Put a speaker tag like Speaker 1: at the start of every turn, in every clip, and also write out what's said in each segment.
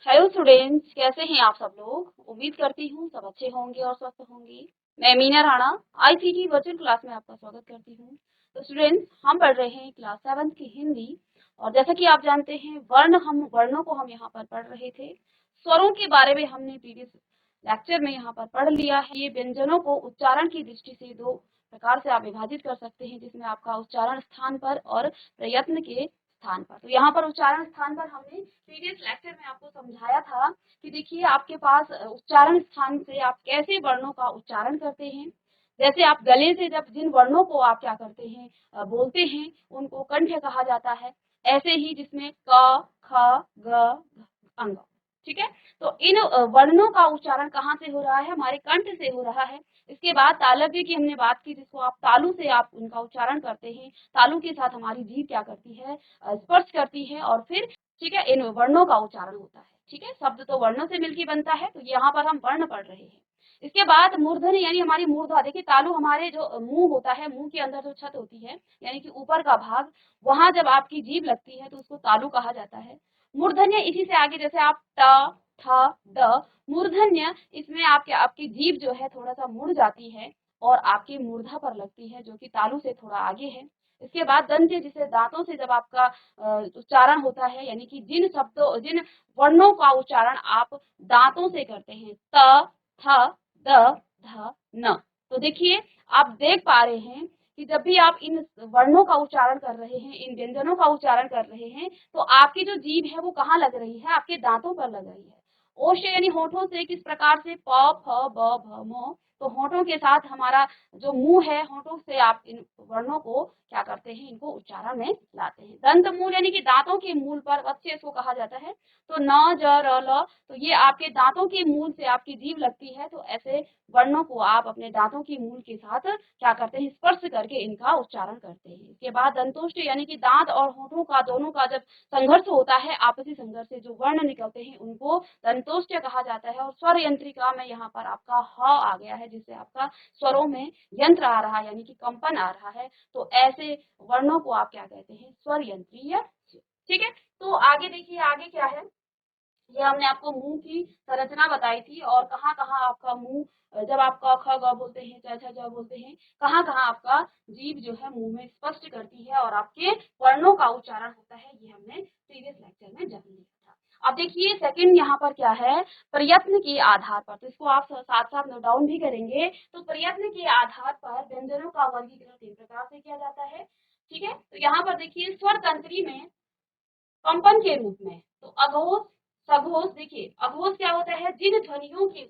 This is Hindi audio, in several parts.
Speaker 1: हेलो स्टूडेंट्स, कैसे हैं आप सब लोग। उम्मीद करती हूँ सब अच्छे होंगे और स्वस्थ होंगे। मैं Meena Rana ICT virtual class में आपका स्वागत करती हूँ। तो स्टूडेंट्स, हम पढ़ रहे हैं क्लास 7 की हिंदी। और जैसा कि आप जानते हैं, वर्णों को हम यहाँ पर पढ़ रहे थे। स्वरों के बारे में हमने प्रीवियस लेक्चर में यहाँ पर पढ़ लिया है। ये व्यंजनों को उच्चारण की दृष्टि से दो प्रकार से आप विभाजित कर सकते हैं, जिसमें आपका उच्चारण स्थान पर और प्रयत्न के स्थान पर। तो यहाँ पर उच्चारण स्थान पर हमने प्रीवियस लेक्चर में आपको समझाया था कि देखिए, आपके पास उच्चारण स्थान से आप कैसे वर्णों का उच्चारण करते हैं। जैसे आप गले से जब जिन वर्णों को आप क्या करते हैं, बोलते हैं, उनको कंठ कहा जाता है। ऐसे ही जिसमें क, ख, ग, अंग, ठीक है। तो इन वर्णों का उच्चारण कहाँ से हो रहा है? हमारे कंठ से हो रहा है। इसके बाद तालव्य की हमने बात की, जिसको आप तालु से आप उनका उच्चारण करते हैं। तालु के साथ हमारी जीभ क्या करती है, स्पर्श करती है, और फिर ठीक है, इन वर्णों का उच्चारण होता है। ठीक है, शब्द तो वर्णों से मिलकर बनता है, तो यहाँ पर हम वर्ण पढ़ रहे हैं। इसके बाद मूर्धन्य यानी हमारी मूर्धा। देखिए, तालु हमारे जो मुंह होता है, मुंह के अंदर जो छत होती है यानी कि ऊपर का भाग, वहां जब आपकी जीभ लगती है तो उसको तालु कहा जाता है। मूर्धन्य इसी से आगे, जैसे आप ट, थ, ड, मूर्धन्य, इसमें आपकी जीभ जो है थोड़ा सा मुड़ जाती है और आपकी मूर्धा पर लगती है, जो कि तालु से थोड़ा आगे है। इसके बाद दंत्य, जिसे दांतों से जब आपका उच्चारण होता है, यानी कि जिन वर्णों का उच्चारण आप दांतों से करते हैं, त, थ, द, ध, न। तो देखिए, आप देख पा रहे हैं कि जब भी आप इन वर्णों का उच्चारण कर रहे हैं, इन व्यंजनों का उच्चारण कर रहे हैं, तो आपकी जो जीभ है वो कहाँ लग रही है? आपके दांतों पर लग रही है। ओष्ठ यानी होठों से किस प्रकार से? प, फ, ब, भ, म। तो होठों के साथ हमारा जो मुंह है, होठों से आप इन वर्णों को क्या करते हैं? इनको उच्चारण में लाते हैं। दंत मूल यानी कि दांतों के मूल पर अच्छे इसको कहा जाता है। तो न, ज, र, ल, तो ये आपके दांतों के मूल से आपकी जीभ लगती है। तो ऐसे वर्णों को आप अपने दांतों के मूल के साथ क्या करते हैं? स्पर्श करके इनका उच्चारण करते हैं। इसके बाद दंतोष्ठ यानी कि दांत और होठों का दोनों का जब संघर्ष होता है, आपसी संघर्ष से जो वर्ण निकलते हैं, उनको दंतोष्ठ कहा जाता है। और स्वर यंत्रिका में यहाँ पर आपका ह आ गया है, जिससे आपका स्वरों में यंत्र आ रहा है, यानी कि कंपन आ रहा है। तो ऐसे वर्णों को आप क्या कहते हैं? स्वर यंत्रीय। ठीक है। तो आगे देखिए, आगे क्या है। ये हमने आपको मुंह की संरचना बताई थी, और कहाँ कहाँ आपका मुंह, जब आप क, ख, ग बोलते हैं, च, छ, ज बोलते हैं, कहाँ कहाँ आपका जीभ जो है मुंह में स्पष्ट करती है और आपके वर्णों का उच्चारण होता है। ये हमने प्रीवियस लेक्चर में जान लिया था। अब देखिए, सेकंड यहाँ पर क्या है, प्रयत्न के आधार पर। तो इसको आप साथ साथ नोट डाउन भी करेंगे। तो प्रयत्न के आधार पर व्यंजनों का वर्गीकरण 3 प्रकार से किया जाता है। ठीक है। तो यहाँ पर देखिए, स्वर तंत्री में कंपन के रूप में, तो अघोष, सघोष। देखिए, अघोष क्या होता है? जिन ध्वनियों के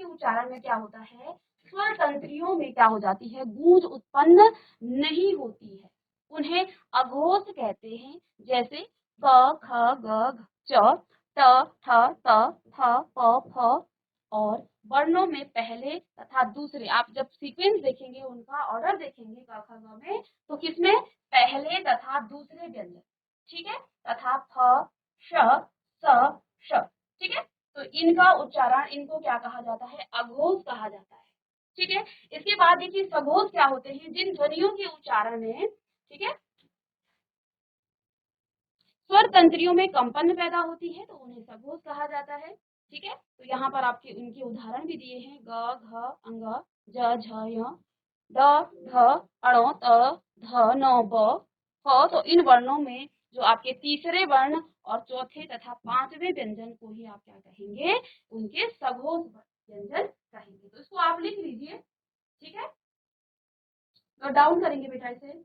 Speaker 1: उच्चारण में क्या होता है, स्वर तंत्रियों में क्या हो जाती है? गूंज उत्पन्न नहीं होती है, उन्हें अघोष कहते हैं। जैसे क, ख, ग, घ, च, ट, ठ, त, थ, प, फ। और वर्णों में पहले तथा दूसरे, आप जब सीक्वेंस देखेंगे, उनका ऑर्डर देखेंगे क, ख, ग में, तो किसमें? पहले तथा दूसरे व्यंजन। ठीक है। तथा फ, श, स, श। ठीक है। तो इनका उच्चारण, इनको क्या कहा जाता है? अघोष कहा जाता है। ठीक है। इसके बाद देखिए, सघोष क्या होते हैं? जिन ध्वनियों के उच्चारण में, ठीक है, स्वर तंत्रियों में कंपन पैदा होती है, तो उन्हें सघोष कहा जाता है। ठीक है। तो यहाँ पर आपके उनके उदाहरण भी दिए हैं, ग, घ, अंग, ज, झ, य, ड, ढ, अण, त, ध, न, ब, फ। तो इन वर्णों में जो आपके तीसरे वर्ण और चौथे तथा पांचवें व्यंजन को ही आप क्या कहेंगे? उनके सघोष व्यंजन कहेंगे। तो इसको आप लिख लीजिए। ठीक है, नोट डाउन करेंगे बेटा इसे।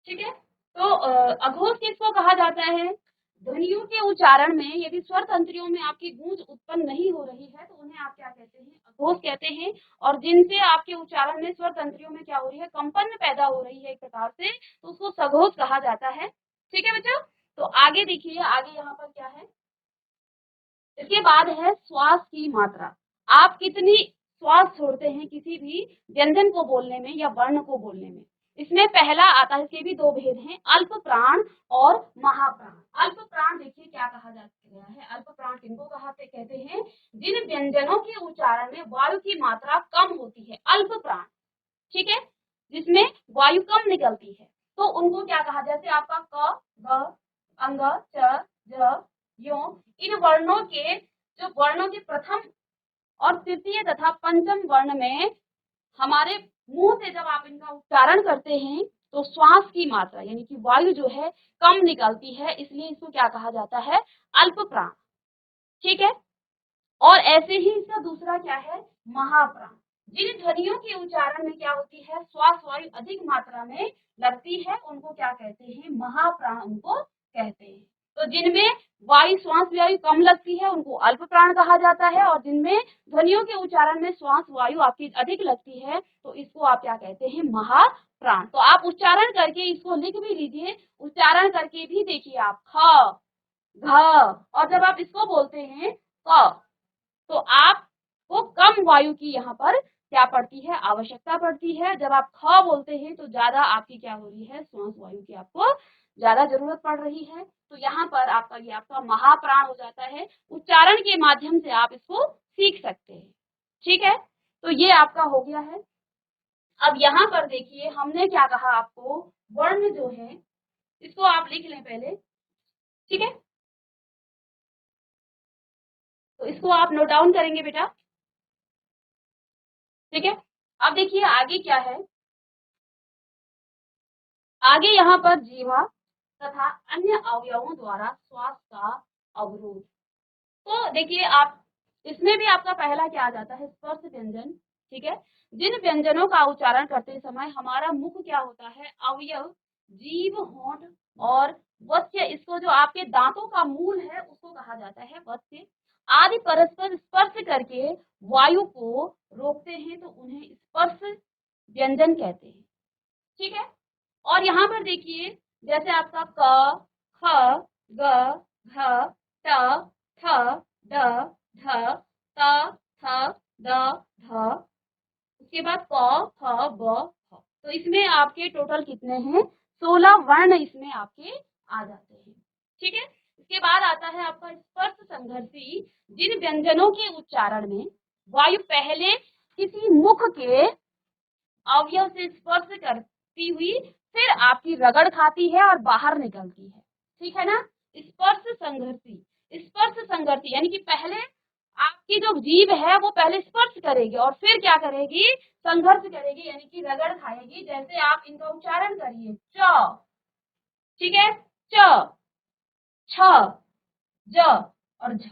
Speaker 1: ठीक है। तो अघोष किसको कहा जाता है? ध्वनियों के उच्चारण में यदि स्वर तंत्रियों में आपकी गूंज उत्पन्न नहीं हो रही है, तो उन्हें आप क्या कहते हैं? अघोष कहते हैं। और जिनसे आपके उच्चारण में, स्वर तंत्रियों में क्या हो रही है? कंपन पैदा हो रही है एक प्रकार से, तो उसको सघोष कहा जाता है। ठीक है बच्चों। तो आगे देखिए, आगे यहाँ पर क्या है। इसके बाद है श्वास की मात्रा। आप कितनी श्वास छोड़ते हैं किसी भी व्यंजन को बोलने में या वर्ण को बोलने में? इसमें पहला आता है, इसके भी दो भेद हैं, अल्प प्राण और महाप्राण। अल्प प्राण देखिए क्या कहा गया है, अल्प प्राण किनको कहते हैं? जिन व्यंजनों के उच्चारण में वायु की मात्रा कम होती है, अल्प प्राण। ठीक है, जिसमें वायु कम निकलती है, तो उनको क्या कहा, जैसे आपका क, ग, अंग, च, ज, यो, इन वर्णों के जो वर्णों के प्रथम और तृतीय तथा पंचम वर्ण में हमारे मुंह से जब आप इनका उच्चारण करते हैं तो श्वास की मात्रा यानी कि वायु जो है कम निकलती है, इसलिए इसको क्या कहा जाता है, अल्प प्राण। ठीक है, और ऐसे ही इसका दूसरा क्या है, महाप्राण। जिन ध्वनियों के उच्चारण में क्या होती है, श्वास वायु अधिक मात्रा में लगती है, उनको क्या कहते हैं, महाप्राण उनको कहते हैं। तो जिनमें वायु श्वास वायु कम लगती है उनको अल्प प्राण कहा जाता है, और जिनमें ध्वनियों के उच्चारण में श्वास वायु आपकी अधिक लगती है तो इसको आप क्या कहते हैं, महाप्राण। तो आप उच्चारण करके इसको लिख भी लीजिए, उच्चारण करके भी देखिए आप, ख, घ, और जब आप इसको बोलते हैं क, तो आपको कम वायु की यहाँ पर क्या पड़ती है, आवश्यकता पड़ती है। जब आप ख बोलते हैं तो ज्यादा आपकी क्या हो रही है, श्वास वायु की आपको ज्यादा जरूरत पड़ रही है। तो यहाँ पर आपका ये आपका महाप्राण हो जाता है। उच्चारण के माध्यम से आप इसको सीख सकते हैं। ठीक है, तो ये आपका हो गया है। अब यहाँ पर देखिए हमने क्या कहा आपको, वर्ण जो है इसको आप लिख लें पहले। ठीक है, तो इसको आप नोट डाउन करेंगे बेटा। ठीक है, अब देखिए आगे क्या है, आगे यहाँ पर जीवा तथा अन्य अवयवों द्वारा श्वास का अवरोध। तो देखिए आप इसमें भी आपका पहला क्या आ जाता है, स्पर्श व्यंजन। ठीक है, जिन व्यंजनों का उच्चारण करते समय हमारा मुख क्या होता है, अवयव जीभ, होंठ और वस्य, इसको जो आपके दांतों का मूल है उसको कहा जाता है वस्य, आदि परस्पर स्पर्श करके वायु को रोकते हैं तो उन्हें स्पर्श व्यंजन कहते हैं। ठीक है, और यहाँ पर देखिए जैसे आपका क, ख, ग, घ, ट, ठ, ड, ढ, त, थ, द, ध, उसके बाद क, ख, ब, ख। तो इसमें आपके टोटल कितने हैं, 16 वर्ण इसमें आपके आ जाते हैं। ठीक है, इसके बाद आता है आपका स्पर्श संघर्षी। जिन व्यंजनों के उच्चारण में वायु पहले किसी मुख के अवयव से स्पर्श करती हुई फिर आपकी रगड़ खाती है और बाहर निकलती है। ठीक है ना, स्पर्श संघर्षी। स्पर्श संघर्षी यानी कि पहले आपकी जो जीभ है वो पहले स्पर्श करेगी और फिर क्या करेगी, संघर्ष करेगी यानी कि रगड़ खाएगी। जैसे आप इनका उच्चारण करिए, च, ठीक है, च, छ, ज और झ।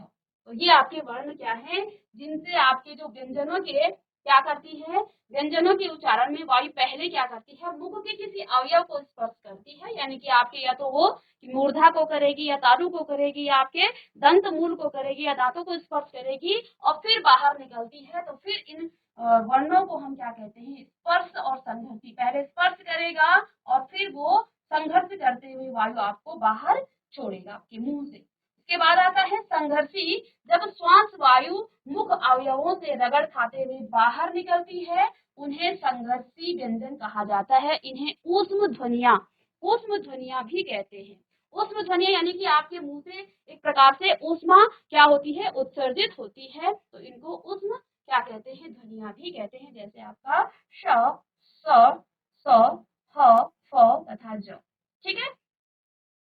Speaker 1: तो ये आपके वर्ण क्या है, जिनसे आपके जो व्यंजनों के क्या करती है, व्यंजनों के उच्चारण में वायु पहले क्या करती है, मुख के किसी अवयव को स्पर्श करती है, यानी कि आपके या तो वो मूर्धा को करेगी या तालु को करेगी या आपके दंत मूल को करेगी या दांतों को स्पर्श करेगी और फिर बाहर निकलती है। तो फिर इन वर्णों को हम क्या कहते हैं, स्पर्श और संघर्षी। पहले स्पर्श करेगा और फिर वो संघर्ष करते हुए वायु आपको बाहर छोड़ेगा आपके मुंह से। उसके बाद आता है संघर्षी। जब श्वास वायु मुख अवयवों से रगड़ खाते हुए बाहर निकलती है उन्हें संघर्षी व्यंजन कहा जाता है। इन्हें ऊष्म ध्वनिया भी कहते हैं। ऊष्म ध्वनिया यानी कि आपके मुंह से एक प्रकार से ऊष्मा क्या होती है, उत्सर्जित होती है, तो इनको ऊष्म क्या कहते हैं, ध्वनिया भी कहते हैं। जैसे आपका श, स, स, ह, फ तथा ज। ठीक है,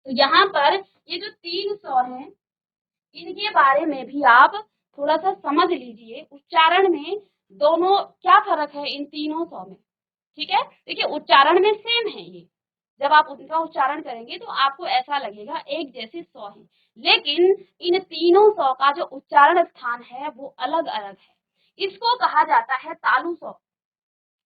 Speaker 1: तो यहाँ पर ये जो 3 स्वर हैं इनके बारे में भी आप थोड़ा सा समझ लीजिए। उच्चारण में दोनों क्या फर्क है इन तीनों स्वर में। ठीक है, देखिए उच्चारण में सेम है ये, जब आप उनका उच्चारण करेंगे तो आपको ऐसा लगेगा एक जैसे स्वर है, लेकिन इन तीनों स्वर का जो उच्चारण स्थान है वो अलग अलग है। इसको कहा जाता है तालु स्वर।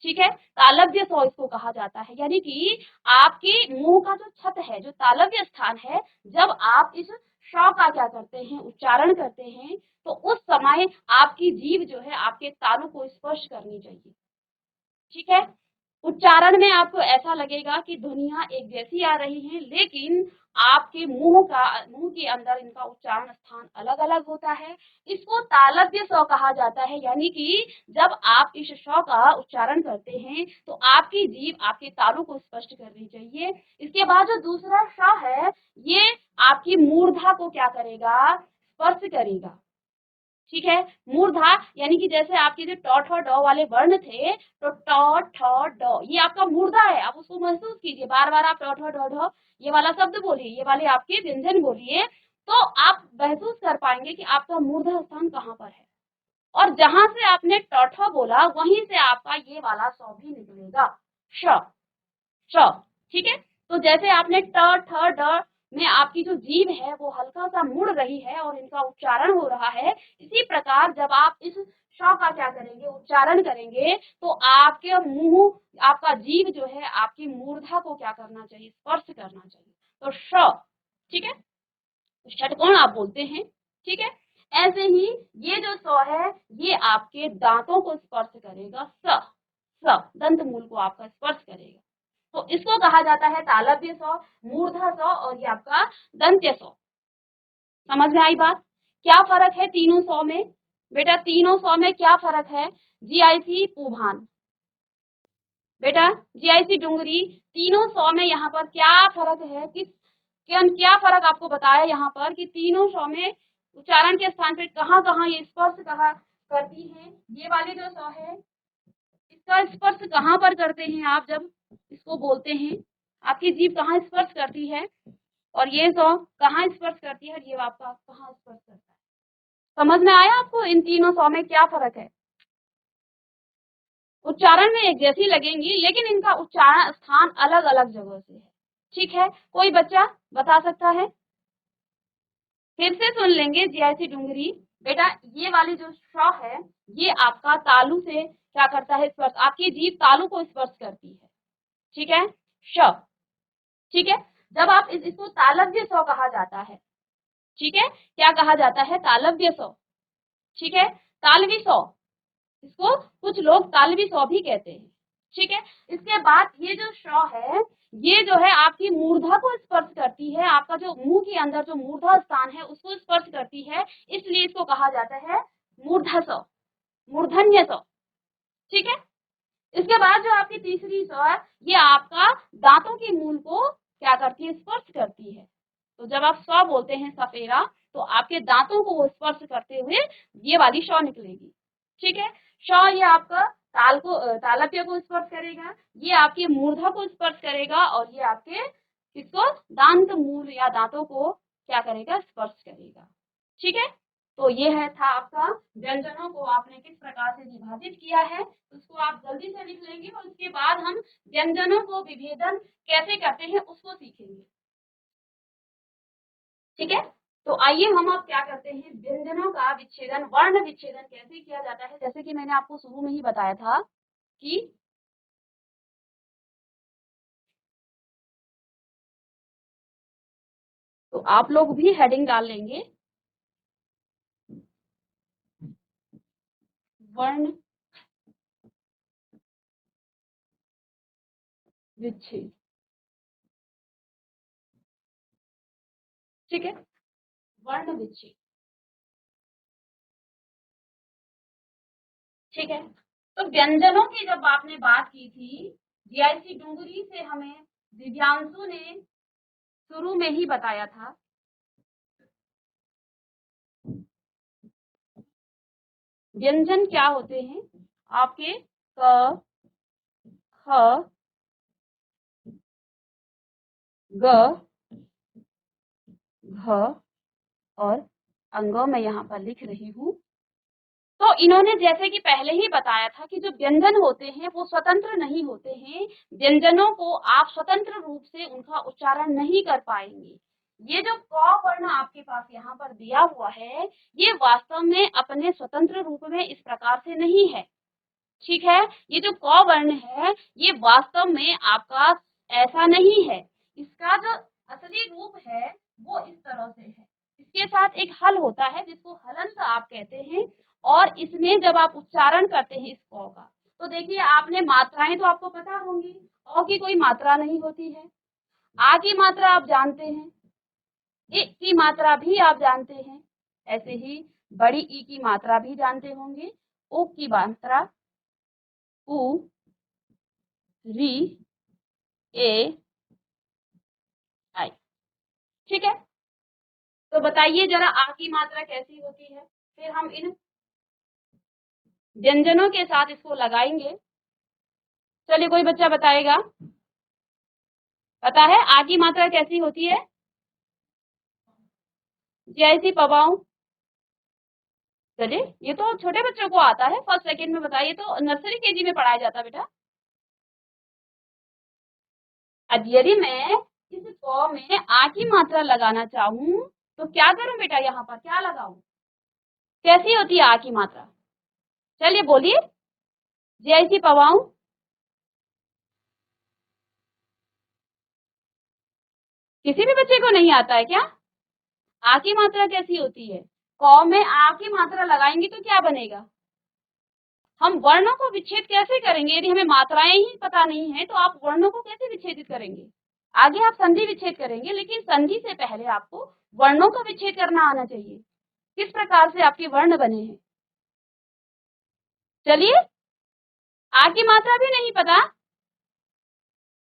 Speaker 1: ठीक है, तालव्य स्वर इसको कहा जाता है, यानी कि आपके मुंह का जो छत है, जो तालव्य स्थान है, जब आप इस श का क्या करते हैं, उच्चारण करते हैं, तो उस समय आपकी जीभ जो है आपके तालु को स्पर्श करनी चाहिए। ठीक है, उच्चारण में आपको ऐसा लगेगा कि ध्वनियां एक जैसी आ रही हैं, लेकिन आपके मुंह के अंदर इनका उच्चारण स्थान अलग अलग होता है। इसको तालव्य स्वर कहा जाता है, यानी कि जब आप इस श का उच्चारण करते हैं तो आपकी जीभ आपके तालु को स्पष्ट करनी चाहिए। इसके बाद जो दूसरा श है ये आपकी मूर्धा को क्या करेगा, स्पर्श करेगा। ठीक है। मूर्धा यानी कि जैसे आपके जो ट ठ ड वाले वर्ण थे, तो ट ठ ड ये आपका मूर्धा है। आप उसको महसूस कीजिए, बार बार आप ट ठ ड ढ ये वाला शब्द बोलिए, ये वाले आपके व्यंजन बोलिए, तो आप महसूस कर पाएंगे कि आपका मूर्धा स्थान कहाँ पर है। और जहां से आपने ट ठ बोला वहीं से आपका ये वाला स भी निकलेगा, श श। ठीक है। तो जैसे आपने ट ठ ड में आपकी जो जीभ है वो हल्का सा मुड़ रही है और इनका उच्चारण हो रहा है, इसी प्रकार जब आप इस श का क्या करेंगे, उच्चारण करेंगे, तो आपके मुंह, आपका जीभ जो है आपकी मूर्धा को क्या करना चाहिए, स्पर्श करना चाहिए। तो श। ठीक है। षटकोण आप बोलते हैं। ठीक है। ऐसे ही ये जो स है ये आपके दांतों को स्पर्श करेगा, स दंत मूल को आपका स्पर्श करेगा। तो इसको कहा जाता है तालव्य स, मूर्धा स और ये आपका दंत्य स। समझ में आई बात? क्या फर्क है तीनों सौ में? बेटा तीनों सौ में क्या फर्क है? जीआईसी पूभान, बेटा जीआईसी डुंगरी, तीनों सौ में यहाँ पर क्या फर्क है? क्या फर्क आपको बताया यहाँ पर कि तीनों सौ में उच्चारण के स्थान पे कहाँ कहाँ ये स्पर्श कहा करती है? ये वाले जो सौ है इसका स्पर्श कहाँ पर करते हैं आप जब इसको बोलते हैं? आपकी जीभ कहाँ स्पर्श करती है? और ये सौ कहाँ स्पर्श करती है और ये आपका कहाँ स्पर्श करता है? समझ में आया आपको इन तीनों सौ में क्या फर्क है? उच्चारण में एक जैसी लगेंगी लेकिन इनका उच्चारण स्थान अलग अलग जगह से है। ठीक है। कोई बच्चा बता सकता है? फिर से सुन लेंगे जीआईसी डुंगरी। बेटा ये वाली जो श है ये आपका तालु से क्या करता है, स्पर्श। आपकी जीभ तालु को स्पर्श करती है। ठीक है। श। ठीक है। जब आप इसको तालव्य स कहा जाता है। ठीक है। क्या कहा जाता है? तालव्य स। ठीक है। तालवी स, इसको कुछ लोग तालवी स भी कहते हैं। ठीक है। इसके बाद ये जो श है ये जो है आपकी मूर्धा को स्पर्श करती है, आपका जो मुंह के अंदर जो मूर्धा स्थान है उसको स्पर्श करती है, इसलिए इसको कहा जाता है मूर्धा स, मूर्धन्य स। ठीक है। इसके बाद जो आपकी तीसरी स है ये आपका दांतों के मूल को क्या करती है, स्पर्श करती है। तो जब आप स बोलते हैं सफेरा तो आपके दांतों को वो स्पर्श करते हुए ये वाली श निकलेगी। ठीक है। श ये आपका तालव्य को स्पर्श करेगा, ये आपके मूर्धा को स्पर्श करेगा और ये आपके किसको, दांत मूल या दांतों को क्या करेगा, स्पर्श करेगा। ठीक है। तो ये है था आपका व्यंजनों को आपने किस प्रकार से विभाजित किया है, उसको आप जल्दी से लिख लेंगे और उसके बाद हम व्यंजनों को विभेदन कैसे करते हैं उसको सीखेंगे। ठीक है। तो आइए हम अब क्या करते हैं, व्यंजनों का विच्छेदन, वर्ण विच्छेदन कैसे किया जाता है। जैसे कि मैंने आपको शुरू में ही बताया था कि तो आप लोग भी हेडिंग डाल लेंगे, वर्ण विच्छेद। ठीक है। वर्ण विच्छेद। ठीक है। तो व्यंजनों की जब आपने बात की थी जीआईसी डुंगरी से, हमें दिव्यांशु ने शुरू में ही बताया था व्यंजन क्या होते हैं आपके, क, ख, ग, घ और अंग मैं यहाँ पर लिख रही हूँ। तो इन्होंने जैसे कि पहले ही बताया था कि जो व्यंजन होते हैं वो स्वतंत्र नहीं होते हैं, व्यंजनों को आप स्वतंत्र रूप से उनका उच्चारण नहीं कर पाएंगे। ये जो क वर्ण आपके पास यहाँ पर दिया हुआ है ये वास्तव में अपने स्वतंत्र रूप में इस प्रकार से नहीं है। ठीक है। ये जो क वर्ण है ये वास्तव में आपका ऐसा नहीं है, इसका जो असली रूप है वो इस तरह से है। इसके साथ एक हल होता है जिसको हलंत आप कहते हैं, और इसमें जब आप उच्चारण करते हैं इस क का, तो देखिए आपने मात्राएं तो आपको पता होंगी, अ की कोई मात्रा नहीं होती है, आ की मात्रा आप जानते हैं, इ की मात्रा भी आप जानते हैं, ऐसे ही बड़ी ई की मात्रा भी जानते होंगे, उ की मात्रा उ, री, ए, आई। ठीक है। तो बताइए जरा आ की मात्रा कैसी होती है। फिर हम इन व्यंजनों के साथ इसको लगाएंगे। चलिए कोई बच्चा बताएगा, पता है आ की मात्रा कैसी होती है? जैसी पवाऊं। चलिए ये तो छोटे बच्चों को आता है, फर्स्ट सेकंड में बताइए, तो नर्सरी केजी में पढ़ाया जाता है बेटा। अब यदि मैं इस क में आ की मात्रा लगाना चाहूं तो क्या करूं बेटा, यहाँ पर क्या लगाऊं? कैसी होती है आ की मात्रा? चलिए बोलिए, जैसी पवाऊं। किसी भी बच्चे को नहीं आता है क्या? आ की मात्रा कैसी होती है? क में आ की मात्रा लगाएंगे तो क्या बनेगा? हम वर्णों को विच्छेद कैसे करेंगे? यदि हमें मात्राएं ही पता नहीं है तो आप वर्णों को कैसे विच्छेदित करेंगे? आगे आप संधि विच्छेद करेंगे, लेकिन संधि से पहले आपको वर्णों का विच्छेद करना आना चाहिए। किस प्रकार से आपके वर्ण बने हैं? चलिए, आ की मात्रा भी नहीं पता?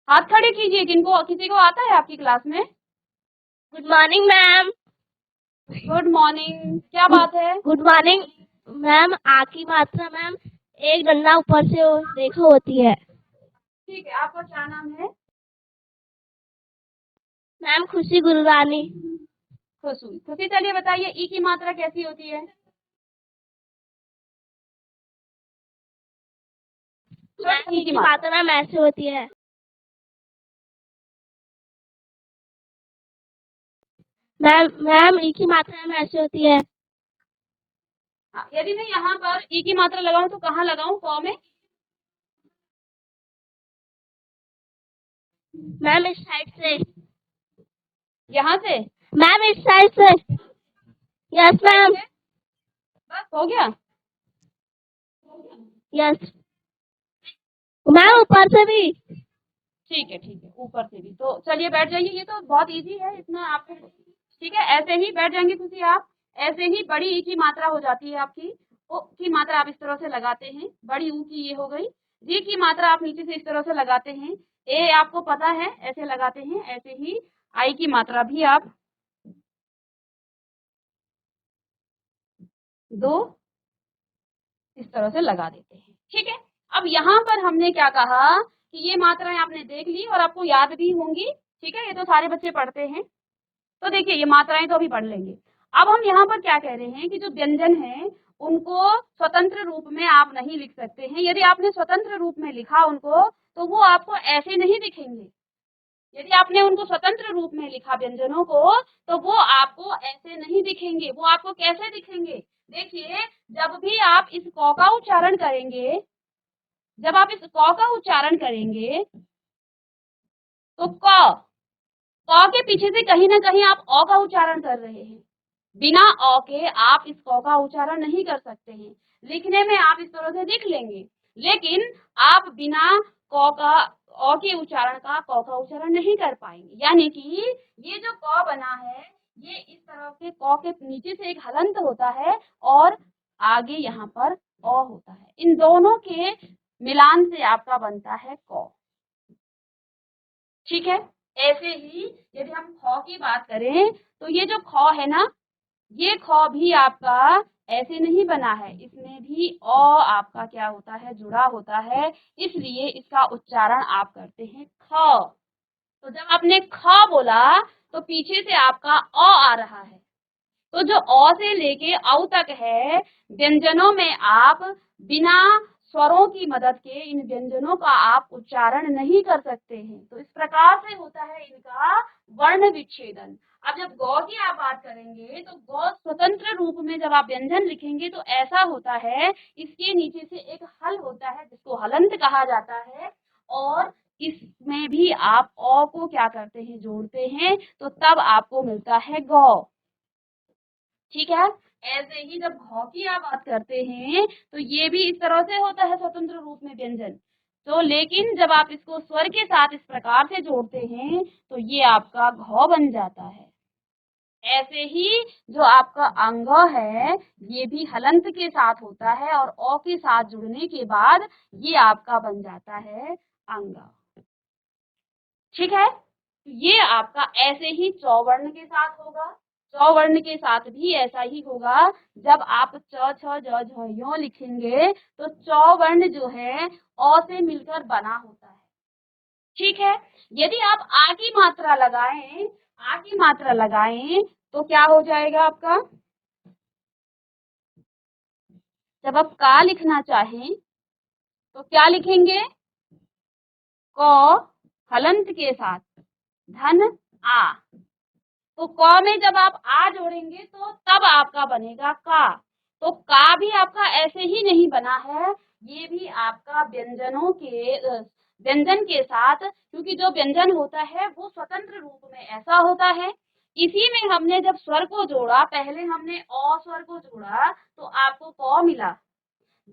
Speaker 1: हाथ खड़े कीजिए जिनको, किसी को आता है आपकी क्लास में।
Speaker 2: Good morning ma'am.
Speaker 1: Good morning, क्या बात है?
Speaker 2: Good morning ma'am. आ की मात्रा मैम एक डंडा ऊपर से रेखा होती है।
Speaker 1: ठीक है, आपका क्या नाम है?
Speaker 2: मैम खुशी गुरबानी।
Speaker 1: खुशी। खुशी, चलिए बताइए ई की मात्रा कैसी होती है?
Speaker 2: मैम ई की मात्रा मैम ऐसे होती है। मैम ई की मात्रा मैम ऐसे होती है।
Speaker 1: यदि मैं यहाँ पर ई की मात्रा लगाऊं तो कहाँ लगाऊं? क में?
Speaker 2: मैम इस साइड से।
Speaker 1: यहाँ से?
Speaker 2: मैम इस साइड से। Yes ma'am.
Speaker 1: बस हो गया?
Speaker 2: यस मैम ऊपर से भी।
Speaker 1: ठीक है ठीक है, ऊपर से भी। तो चलिए बैठ जाइए, ये तो बहुत इजी है, इतना आपको ठीक है। ऐसे ही बैठ जाएंगे खुशी आप। ऐसे ही बड़ी ई की मात्रा हो जाती है आपकी। ओ की मात्रा आप इस तरह से लगाते हैं, बड़ी ऊ की ये हो गई। जी की मात्रा आप नीचे से इस तरह से लगाते हैं, ए आपको पता है ऐसे लगाते हैं। ऐसे ही आई की मात्रा भी आप दो इस तरह से लगा देते हैं। ठीक है, अब यहाँ पर हमने क्या कहा कि ये मात्राएं आपने देख ली और आपको याद भी होंगी। ठीक है, ये तो सारे बच्चे पढ़ते हैं। तो देखिए ये मात्राएं तो अभी पढ़ लेंगे। अब हम यहाँ पर क्या कह रहे हैं कि जो व्यंजन है उनको स्वतंत्र रूप में आप नहीं लिख सकते हैं। यदि आपने स्वतंत्र रूप में लिखा उनको तो वो आपको ऐसे नहीं दिखेंगे। यदि आपने उनको स्वतंत्र रूप में लिखा व्यंजनों को तो वो आपको ऐसे नहीं दिखेंगे। वो आपको कैसे दिखेंगे? देखिए, जब भी आप इस क का उच्चारण करेंगे, जब आप इस क का उच्चारण करेंगे तो क के पीछे से कहीं ना कहीं आप अ का उच्चारण कर रहे हैं। बिना अ के आप इस क का उच्चारण नहीं कर सकते हैं। लिखने में आप इस तरह से लिख लेंगे, लेकिन आप बिना क का अ के उच्चारण का क का उच्चारण नहीं कर पाएंगे। यानी कि ये जो क बना है ये इस तरह से क के नीचे से एक हलंत होता है और आगे यहाँ पर अ होता है। इन दोनों के मिलान से आपका बनता है क। ठीक है, ऐसे ही यदि हम ख की बात करें तो ये जो ख है ना, ये ख भी आपका ऐसे नहीं बना है, इसमें भी अ आपका क्या होता है, जुड़ा होता है। इसलिए इसका उच्चारण आप करते हैं ख। तो जब आपने ख बोला तो पीछे से आपका अ आ रहा है। तो जो अ से लेके औ तक है, व्यंजनों में आप बिना स्वरों की मदद के इन व्यंजनों का आप उच्चारण नहीं कर सकते हैं। तो इस प्रकार से होता है इनका वर्ण विच्छेदन। अब जब गौ की आप बात करेंगे तो गौ स्वतंत्र रूप में जब आप व्यंजन लिखेंगे तो ऐसा होता है, इसके नीचे से एक हल होता है जिसको हलंत कहा जाता है, और इसमें भी आप अ को क्या करते हैं, जोड़ते हैं, तो तब आपको मिलता है गौ। ठीक है, ऐसे ही जब घ की आप बात करते हैं तो ये भी इस तरह से होता है स्वतंत्र रूप में व्यंजन। तो लेकिन जब आप इसको स्वर के साथ इस प्रकार से जोड़ते हैं तो ये आपका घ बन जाता है। ऐसे ही जो आपका अंग है ये भी हलंत के साथ होता है और अ के साथ जुड़ने के बाद ये आपका बन जाता है अंग। ठीक है, तो ये आपका ऐसे ही चौवर्ण के साथ होगा। च वर्ण के साथ भी ऐसा ही होगा। जब आप च छ ज झ यो लिखेंगे तो च वर्ण जो है अ से मिलकर बना होता है। ठीक है, यदि आप आ की मात्रा लगाएं तो क्या हो जाएगा आपका? जब आप का लिखना चाहें तो क्या लिखेंगे? क हलंत के साथ धन आ। तो क में जब आप आ जोड़ेंगे तो तब आपका बनेगा का। तो का भी आपका ऐसे ही नहीं बना है, ये भी आपका व्यंजन के साथ, क्योंकि जो व्यंजन होता है वो स्वतंत्र रूप में ऐसा होता है। इसी में हमने जब स्वर को जोड़ा, पहले हमने अ स्वर को जोड़ा तो आपको क मिला।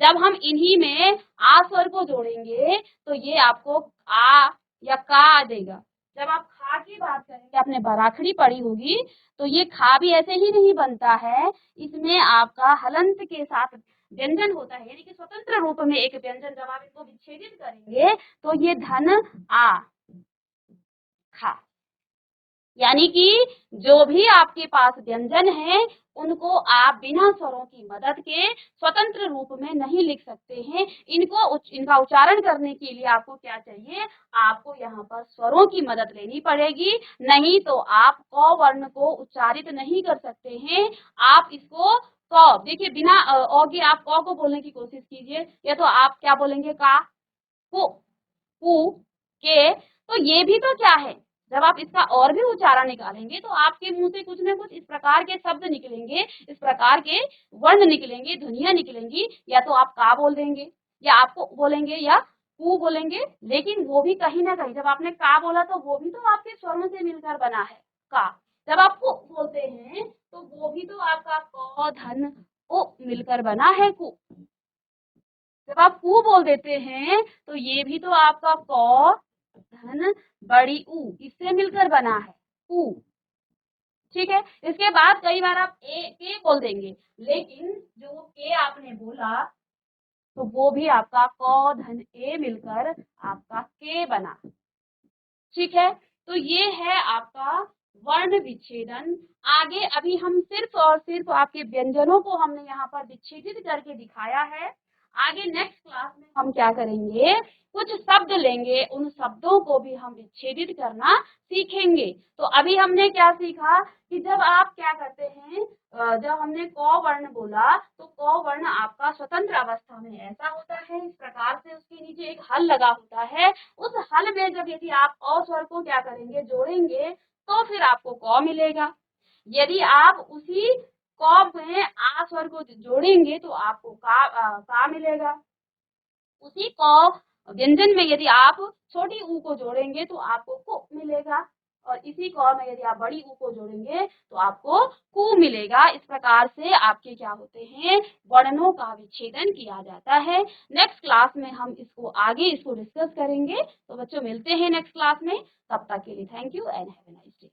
Speaker 1: जब हम इन्हीं में आ स्वर को जोड़ेंगे तो ये आपको आ या का देगा। जब आप खा की बात करेंगे, आपने बराखड़ी पढ़ी होगी, तो ये खा भी ऐसे ही नहीं बनता है, इसमें आपका हलंत के साथ व्यंजन होता है, यानी कि स्वतंत्र रूप में एक व्यंजन। जब आप इसको विच्छेदित करेंगे तो ये धन आ खा, यानी कि जो भी आपके पास व्यंजन है उनको आप बिना स्वरों की मदद के स्वतंत्र रूप में नहीं लिख सकते हैं। इनका उच्चारण करने के लिए आपको क्या चाहिए? आपको यहाँ पर स्वरों की मदद लेनी पड़ेगी, नहीं तो आप क वर्ण को उच्चारित नहीं कर सकते हैं। आप इसको क, देखिए बिना अ के आप क को बोलने की कोशिश कीजिए, या तो आप क्या बोलेंगे? का, कु, के। तो ये भी तो क्या है, जब आप इसका और भी उच्चारण निकालेंगे तो आपके मुंह से कुछ न कुछ इस प्रकार के शब्द निकलेंगे, इस प्रकार के वर्ण निकलेंगे, ध्वनियां निकलेंगी। या तो आप का बोल देंगे, या आपको बोलेंगे, या कु बोलेंगे। लेकिन वो भी कहीं ना कहीं, जब आपने का बोला तो वो भी तो आपके स्वरों से मिलकर बना है का। जब आप कु बोलते हैं तो वो भी तो आपका क धन ओ मिलकर बना है कु। जब आप कु बोल देते हैं तो ये भी तो आपका क धन बड़ी ऊ इससे मिलकर बना है ऊ। ठीक है, इसके बाद कई बार आप के बोल देंगे, लेकिन जो के आपने बोला तो वो भी आपका क धन ए मिलकर आपका के बना। ठीक है, तो ये है आपका वर्ण विच्छेदन। आगे अभी हम सिर्फ और सिर्फ आपके व्यंजनों को हमने यहाँ पर विच्छेदित करके दिखाया है। आगे नेक्स्ट क्लास में हम क्या करेंगे? कुछ शब्द लेंगे, उन शब्दों को भी हम विच्छेदित करना सीखेंगे। तो अभी हमने क्या सीखा कि जब आप क्या करते हैं, जब हमने क वर्ण बोला तो क वर्ण आपका स्वतंत्र अवस्था में ऐसा होता है, इस प्रकार से उसके नीचे एक हल लगा होता है। उस हल में जब यदि आप अ स्वर को क्या करेंगे? जोड़ेंगे, तो फिर आपको क मिलेगा। यदि आप उसी क में आ स्वर को जोड़ेंगे तो आपको का मिलेगा। उसी क व्यंजन में यदि आप छोटी ऊ को जोड़ेंगे तो आपको कु मिलेगा, और इसी क में यदि आप बड़ी ऊ को जोड़ेंगे तो आपको कु मिलेगा। इस प्रकार से आपके क्या होते हैं? वर्णों का विच्छेदन किया जाता है। नेक्स्ट क्लास में हम इसको डिस्कस करेंगे। तो बच्चों मिलते हैं नेक्स्ट क्लास में, तब तक के लिए thank you and have a nice day.